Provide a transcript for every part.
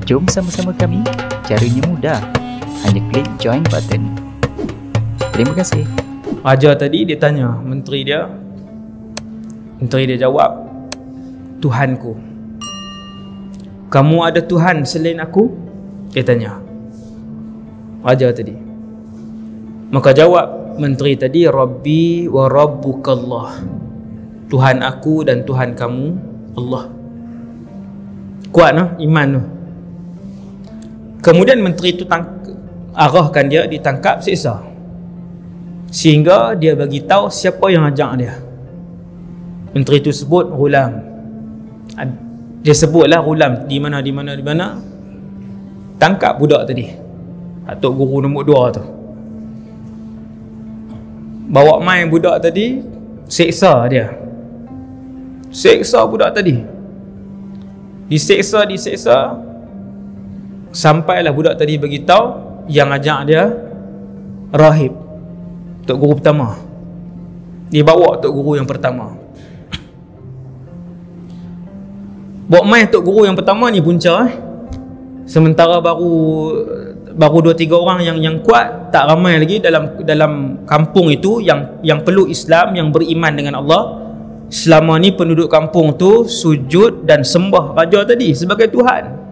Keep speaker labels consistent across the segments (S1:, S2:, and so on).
S1: Jom sama-sama kami. Caranya mudah. Hanya klik join button. Terima kasih.
S2: Raja tadi dia tanya menteri dia. Menteri dia jawab, Tuhanku. Kamu ada Tuhan selain aku? Dia tanya. Raja tadi. Maka jawab menteri tadi, Rabbi wa Rabbukallah. Tuhan aku dan Tuhan kamu Allah. Kuat no? Iman no? Kemudian menteri itu arahkan dia ditangkap, siksa. Sehingga dia bagi tahu siapa yang ajak dia. Menteri itu sebut Ghulam. Dia sebutlah Ghulam di mana. Tangkap budak tadi. Atuk guru nombor 2 tu. Bawa main budak tadi, siksa dia. Siksa budak tadi. Disiksa sampailah budak tadi bagi tahu yang ajak dia rahib, tok guru pertama. Dibawa tok guru yang pertama. Bawa main tok guru yang pertama ni punca Sementara baru 2-3 orang yang kuat, tak ramai lagi dalam kampung itu yang perlu Islam, yang beriman dengan Allah. Selama ni penduduk kampung tu sujud dan sembah raja tadi sebagai Tuhan.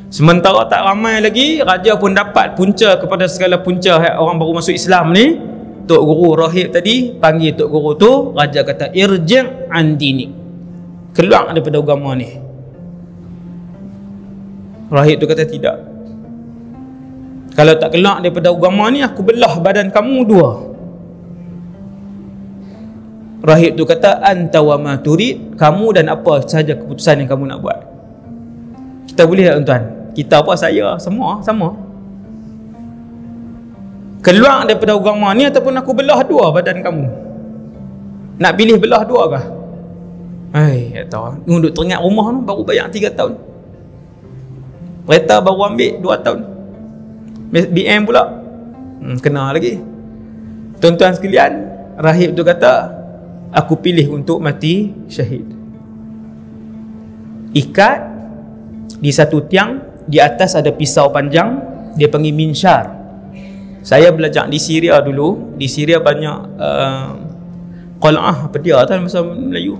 S2: Sementara tak ramai lagi, raja pun dapat punca kepada segala punca orang baru masuk Islam ni. Tok guru rahib tadi panggil tok guru tu, raja kata irji' an dinik. Keluar daripada agama ni. Rahib tu kata tidak. Kalau tak keluar daripada agama ni, aku belah badan kamu 2. Rahib tu kata anta wa ma turid, kamu dan apa sahaja keputusan yang kamu nak buat. Kita boleh tak tuan-tuan? Kita apa, saya semua sama. Keluar daripada agama ni ataupun aku belah 2 badan kamu. Nak pilih belah 2 kah? Tak tahu. Duduk teringat rumah tu baru bayar 3 tahun. Kereta baru ambil 2 tahun. BM pula kena lagi. Tuan-tuan sekalian, rahib tu kata aku pilih untuk mati syahid. Ikat di satu tiang, di atas ada pisau panjang, dia panggil minsyar. Saya belajar di Syria dulu. Di Syria banyak qal'ah, apa dia tak bahasa Melayu,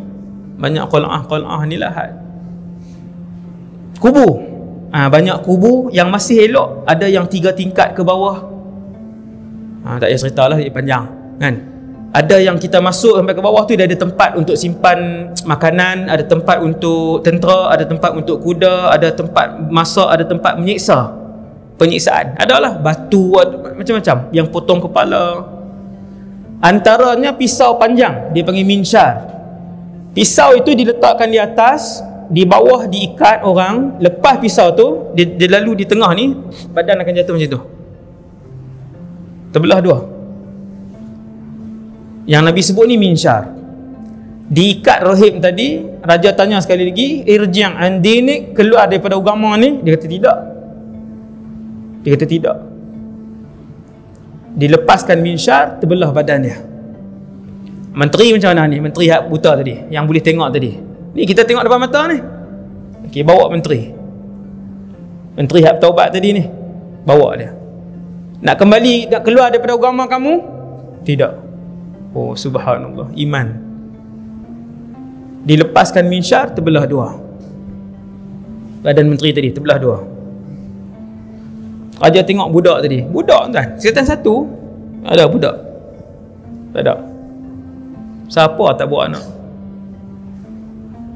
S2: banyak qal'ah ni lah, kubur. Banyak kubur yang masih elok, ada yang 3 tingkat ke bawah. Tak payah cerita lah, dia panjang kan. Ada yang kita masuk sampai ke bawah tu, dia ada tempat untuk simpan makanan, ada tempat untuk tentera, ada tempat untuk kuda, ada tempat masak, ada tempat menyiksa, penyiksaan. Adalah batu, macam-macam yang potong kepala. Antaranya pisau panjang, dia panggil minsyar. Pisau itu diletakkan di atas, di bawah diikat orang. Lepas pisau tu dia lalu di tengah ni, badan akan jatuh macam tu, terbelah 2. Yang Nabi sebut ni minsyar. Diikat rahib tadi. Raja tanya sekali lagi, irji' an dinik, keluar daripada agama ni? Dia kata tidak. Dilepaskan minsyar, terbelah badan dia. Menteri macam mana ni? Menteri hak buta tadi, yang boleh tengok tadi ni, kita tengok depan mata ni. Okey, bawa menteri hak taubat tadi ni, bawa dia. Nak kembali, nak keluar daripada agama kamu? Tidak. Oh subhanallah, iman. Dilepaskan minsyar, terbelah 2. Badan menteri tadi terbelah 2. Raja tengok budak tadi. Budak kan, setan 1 ada budak, tak ada. Siapa tak buat anak?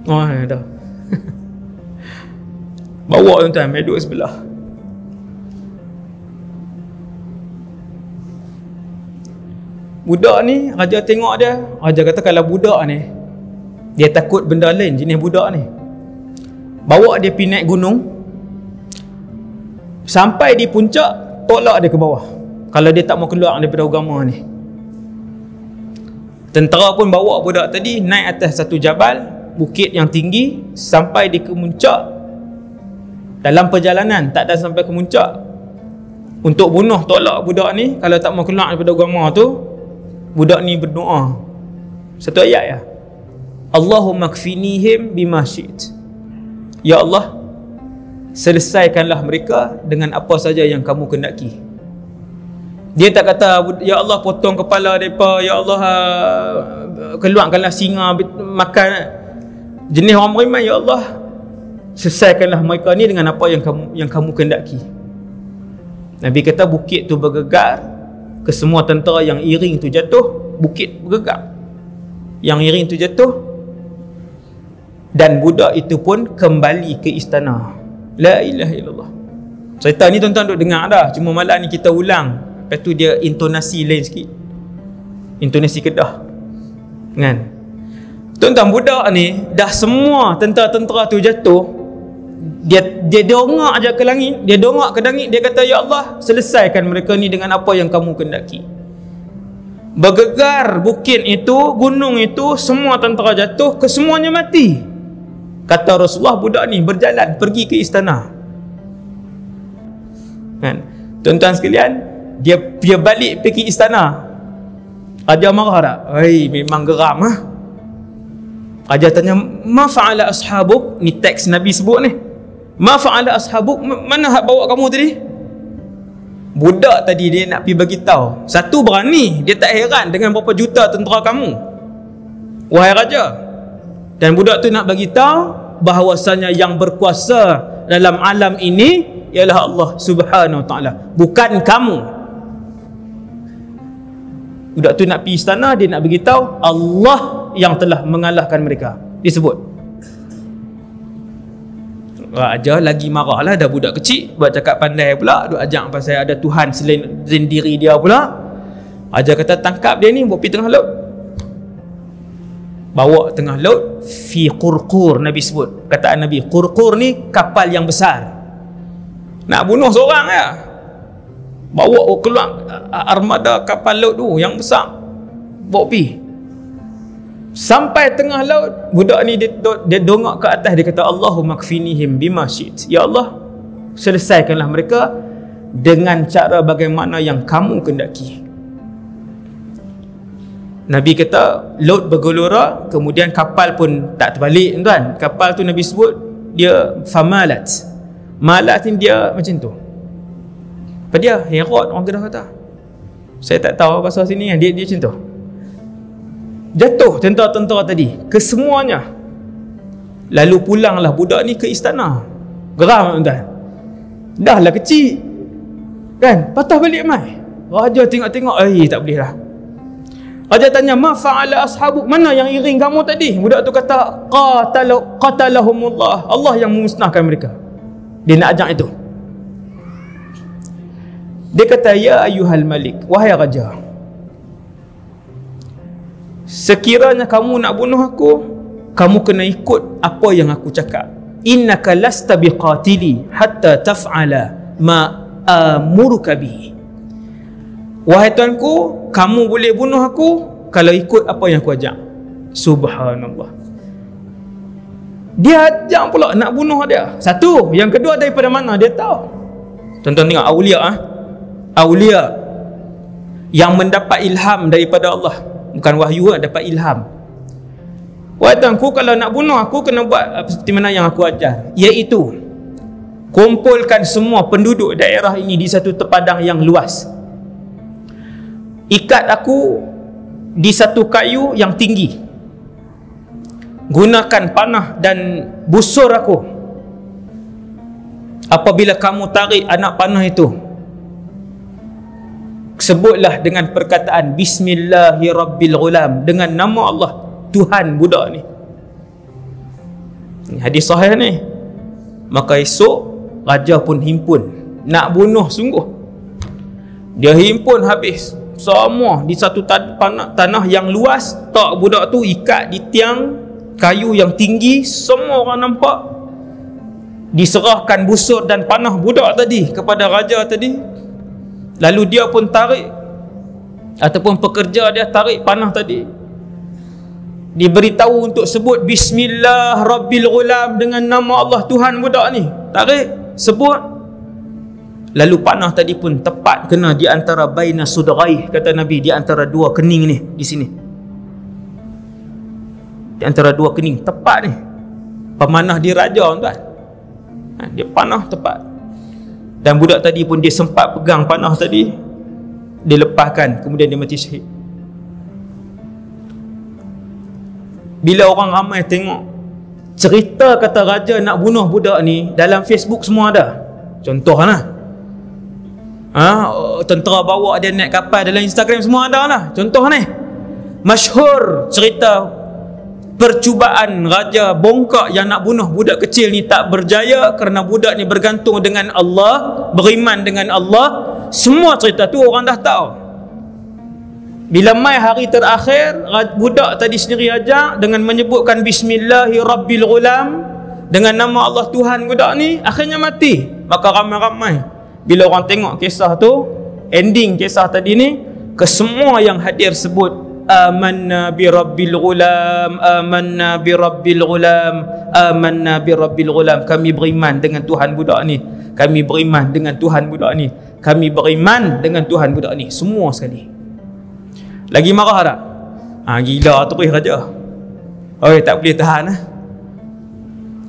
S2: Ada. Bawa tuan-tuan, meduk sebelah. Budak ni, raja tengok dia. Raja kata kalau budak ni, dia takut benda lain jenis budak ni, bawa dia pergi naik gunung. Sampai di puncak, tolak dia ke bawah kalau dia tak mau keluar daripada agama ni. Tentera pun bawa budak tadi naik atas satu jabal, bukit yang tinggi, sampai di kemuncak. Dalam perjalanan tak ada sampai ke muncak, untuk bunuh, tolak budak ni kalau tak mau keluar daripada agama tu. Budak ni berdoa satu ayat ya, Allahumma kfinihim bima syi'it. Ya Allah, selesaikanlah mereka dengan apa saja yang kamu kendaki. Dia tak kata, ya Allah potong kepala mereka, ya Allah keluarkanlah singa makan jenis orang beriman, ya Allah selesaikanlah mereka ni dengan apa yang kamu kendaki. Nabi kata bukit tu bergegar, ke semua tentera yang iring tu jatuh, bukit bergegar, yang iring tu jatuh, dan budak itu pun kembali ke istana. La ilaha illallah. Cerita ni tuan-tuan duk dengar dah, cuma malam ni kita ulang. Lepas tu dia intonasi lain sikit, intonasi Kedah kan. Tuan-tuan, budak ni dah semua tentera-tentera tu jatuh, dia dongak aja ke langit, dia dongak ke langit, dia kata, ya Allah selesaikan mereka ni dengan apa yang kamu kendaki. Bergegar bukit itu, gunung itu, semua tentera jatuh, kesemuanya mati. Kata Rasulullah, budak ni berjalan pergi ke istana kan. Tuan-tuan sekalian, dia balik pergi istana, Raja marah tak? Memang geram ah. Raja tanya, ma fa'ala ashabuk? Ni teks Nabi sebut ni. Ma fa'ala ashabuk? Mana hak bawa kamu tadi? Budak tadi dia nak pergi bagi tahu. Satu, berani, dia tak heran dengan berapa juta tentera kamu, wahai raja. Dan budak tu nak bagi tahu bahawasanya yang berkuasa dalam alam ini ialah Allah Subhanahu Wa Taala, bukan kamu. Budak tu nak pergi istana, dia nak bagi tahu Allah yang telah mengalahkan mereka, disebut. Raja lagi marah lah, dah budak kecil buat cakap pandai pula, duk ajak pasal ada Tuhan selain diri dia pula. Raja kata, tangkap dia ni, bawa pergi tengah laut. Bawa tengah laut, fi qurqur, Nabi sebut. Kataan Nabi, qurqur ni kapal yang besar, nak bunuh seorang ya, bawa keluar armada kapal laut tu yang besar, bawa pergi. Sampai tengah laut, budak ni dia dongak ke atas, dia kata, Allahumma kfinihim bima syi'it, ya Allah selesaikanlah mereka dengan cara bagaimana yang kamu kendaki. Nabi kata laut bergelora, kemudian kapal pun tak terbalik tuan. Kapal tu Nabi sebut dia famalat. Malat ni dia macam tu. Apa dia? Herot orang Kedah kata. Saya tak tahu pasal sini, dia macam tu. Jatuh tentera-tentera tadi, kesemuanya. Lalu pulanglah budak ni ke istana. Geram tuan. Dah lah kecil kan, patah balik mai. Raja tengok-tengok, tak boleh lah. Raja tanya, ma fa'ala ashabuk? Mana yang iring kamu tadi? Budak tu kata, qatalahumullah, Allah yang memusnahkan mereka. Dia nak ajak itu. Dia kata, ya ayyuhal malik, wahai raja, sekiranya kamu nak bunuh aku, kamu kena ikut apa yang aku cakap. Innaka lasta biqatili hatta taf'ala ma amuruka bihi. Wahai tuanku, kamu boleh bunuh aku kalau ikut apa yang aku ajak. Subhanallah. Dia ajak pula nak bunuh dia. Satu. Yang kedua, daripada mana dia tahu? Tuan-tuan tengok, Aulia yang mendapat ilham daripada Allah, bukan wahyu, dapat ilham. Wahai tuanku, kalau nak bunuh aku, kena buat seperti mana yang aku ajar, iaitu kumpulkan semua penduduk daerah ini di satu padang yang luas. Ikat aku di satu kayu yang tinggi. Gunakan panah dan busur aku. Apabila kamu tarik anak panah itu, sebutlah dengan perkataan Bismillahirrabbilghulam, dengan nama Allah, Tuhan budak ni. Ini hadis sahih ni. Maka esok raja pun himpun nak bunuh sungguh. Dia himpun habis semua di satu tanah yang luas. Tak, budak tu ikat di tiang kayu yang tinggi, semua orang nampak. Diserahkan busur dan panah budak tadi kepada raja tadi. Lalu dia pun tarik, ataupun pekerja dia tarik panah tadi. Diberitahu untuk sebut Bismillah Rabbil Ghulam, dengan nama Allah Tuhan budak ni. Tarik, sebut. Lalu panah tadi pun tepat kena di antara baina sudraih, kata Nabi, di antara dua kening ni, di sini. Di antara dua kening, tepat ni. Pemanah diraja tuan. Dia panah tepat. Dan budak tadi pun dia sempat pegang panah tadi, dia lepaskan, kemudian dia mati syahid. Bila orang ramai tengok cerita kata raja nak bunuh budak ni, dalam Facebook semua ada. Contohlah, tentera bawa dia naik kapal, dalam Instagram semua ada lah. Contoh ni, masyhur cerita percubaan raja bongkak yang nak bunuh budak kecil ni tak berjaya kerana budak ni bergantung dengan Allah, beriman dengan Allah. Semua cerita tu orang dah tahu. Bila mai hari terakhir, budak tadi sendiri ajak dengan menyebutkan Bismillahirrabbilghulam, dengan nama Allah Tuhan budak ni, akhirnya mati. Maka ramai-ramai bila orang tengok kisah tu, ending kisah tadi ni, kesemua yang hadir sebut amanna bi rabbil ghulam, amanna bi rabbil ghulam, amanna bi rabbil ghulam. Kami beriman dengan Tuhan budak ni, kami beriman dengan Tuhan budak ni, kami beriman dengan Tuhan budak ni. Semua sekali. Lagi marah tak? Gila terus raja. Tak boleh tahan lah.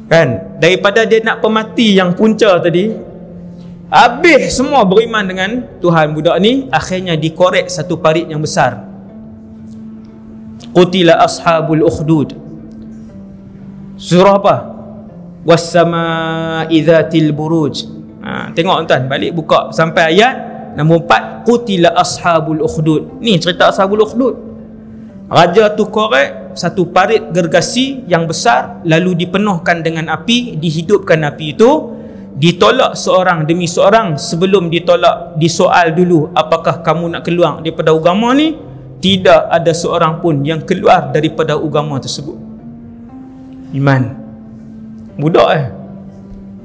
S2: Kan? Daripada dia nak pemati yang punca tadi, habis semua beriman dengan Tuhan budak ni, akhirnya dikorek satu parit yang besar. Qutila ashabul ukhdud. Surah apa? Was-samaa'i dzatil buruj. Tengok tuan, balik buka sampai ayat nombor 4, qutila ashabul ukhdud. Ni cerita ashabul ukhdud. Raja tu korek satu parit gergasi yang besar, lalu dipenuhkan dengan api, dihidupkan api itu, ditolak seorang demi seorang. Sebelum ditolak, disoal dulu, apakah kamu nak keluar daripada agama ni? Tidak ada seorang pun yang keluar daripada agama tersebut. Iman. Budak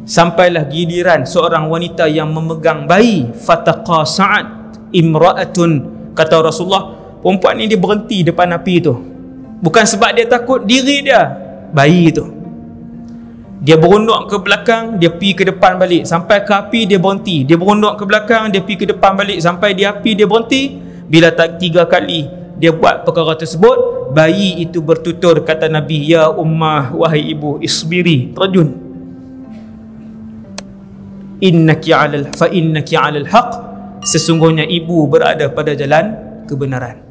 S2: Sampailah giliran seorang wanita yang memegang bayi, fataqasa'at imra'atun, kata Rasulullah, perempuan ni dia berhenti depan api tu. Bukan sebab dia takut diri dia, bayi tu. Dia berunduk ke belakang, dia pergi ke depan balik. Sampai ke api dia berhenti. Dia berunduk ke belakang, dia pergi ke depan balik. Sampai di api dia berhenti. Bila tak 3 kali dia buat perkara tersebut, bayi itu bertutur, kata Nabi, ya ummah, wahai ibu, isbiri, terjun. Innaki 'alal fa innaki 'alal haq, sesungguhnya ibu berada pada jalan kebenaran.